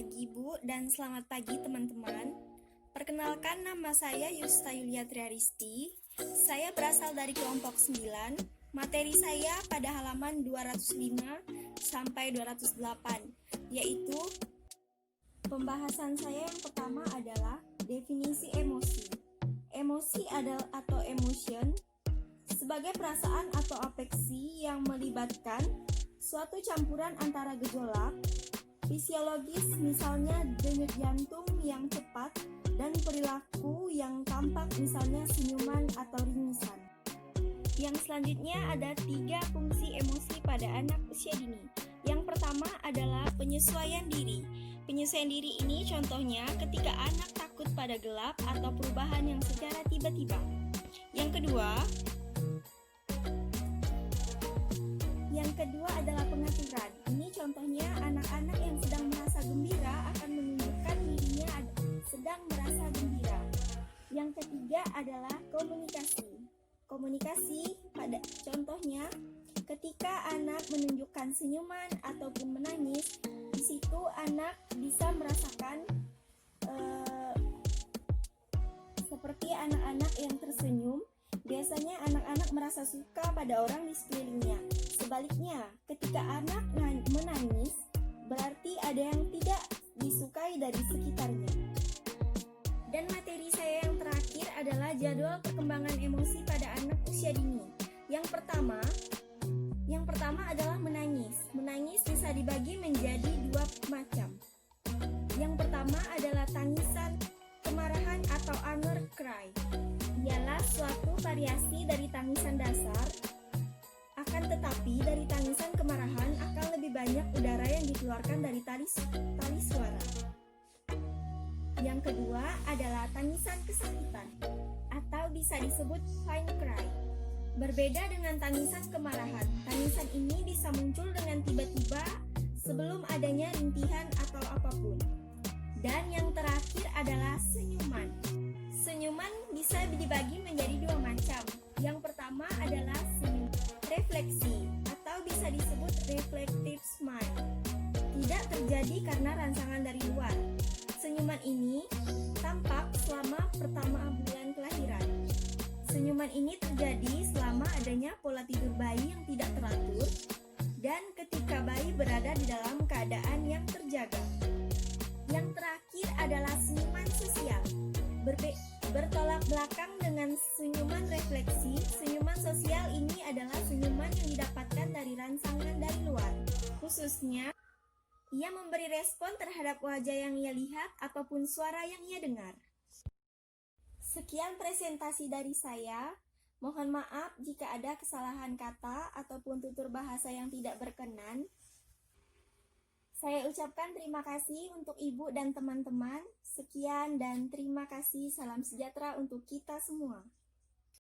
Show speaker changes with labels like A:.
A: pagi Bu dan selamat pagi teman-teman. Perkenalkan, nama saya Yusta Yulia Triaristi. Saya berasal dari kelompok 9. Materi saya pada halaman 205 sampai 208, yaitu pembahasan saya yang pertama adalah definisi emosi. Emosi adalah atau emotion sebagai perasaan atau afeksi yang melibatkan suatu campuran antara gejolak fisiologis, misalnya denyut jantung yang cepat, dan perilaku yang tampak, misalnya senyuman atau ringisan. Yang selanjutnya ada 3 fungsi emosi pada anak usia dini. Yang pertama adalah penyesuaian diri. Penyesuaian diri ini contohnya ketika anak takut pada gelap atau perubahan yang secara tiba-tiba. Yang kedua adalah pengaturan. Ini contohnya anak-anak yang sedang merasa gembira akan menunjukkan dirinya sedang merasa gembira. Yang ketiga adalah komunikasi. Komunikasi pada contohnya ketika anak menunjukkan senyuman ataupun menangis, di situ anak bisa merasakan seperti anak-anak yang tersenyum. Biasanya anak-anak merasa suka pada orang di sekelilingnya. Sebaliknya, ketika anak menangis, berarti ada yang tidak disukai dari sekitarnya. Dan materi saya yang terakhir adalah jadwal perkembangan emosi pada anak usia dini. Yang pertama adalah menangis. Menangis bisa dibagi menjadi 2 macam. Yang pertama adalah tangisan kemarahan atau anger cry. Ialah suatu variasi dari tangisan dasar. Akan tetapi dari tangisan kemarahan akan lebih banyak udara yang dikeluarkan dari tali suara. Yang kedua adalah tangisan kesakitan atau bisa disebut pain cry. Berbeda dengan tangisan kemarahan, tangisan ini bisa muncul dengan tiba-tiba sebelum adanya rintihan atau apapun. Dan yang terakhir adalah senyuman. Senyuman bisa dibagi menjadi 2 macam. Yang pertama adalah senyum refleksi atau bisa disebut reflective smile. Tidak terjadi karena rangsangan dari luar. Senyuman ini tampak selama pertama bulan kelahiran. Senyuman ini terjadi selama adanya pola tidur bayi yang tidak teratur dan ketika bayi berada di dalam keadaan yang terjaga. Yang terakhir adalah senyuman sosial. Bertolak belakang dengan senyuman refleksi, senyuman sosial ini adalah senyuman yang didapatkan dari rangsangan dari luar. Khususnya, ia memberi respon terhadap wajah yang ia lihat ataupun suara yang ia dengar. Sekian presentasi dari saya. Mohon maaf jika ada kesalahan kata ataupun tutur bahasa yang tidak berkenan. Saya ucapkan terima kasih untuk Ibu dan teman-teman. Sekian dan terima kasih. Salam sejahtera untuk kita semua.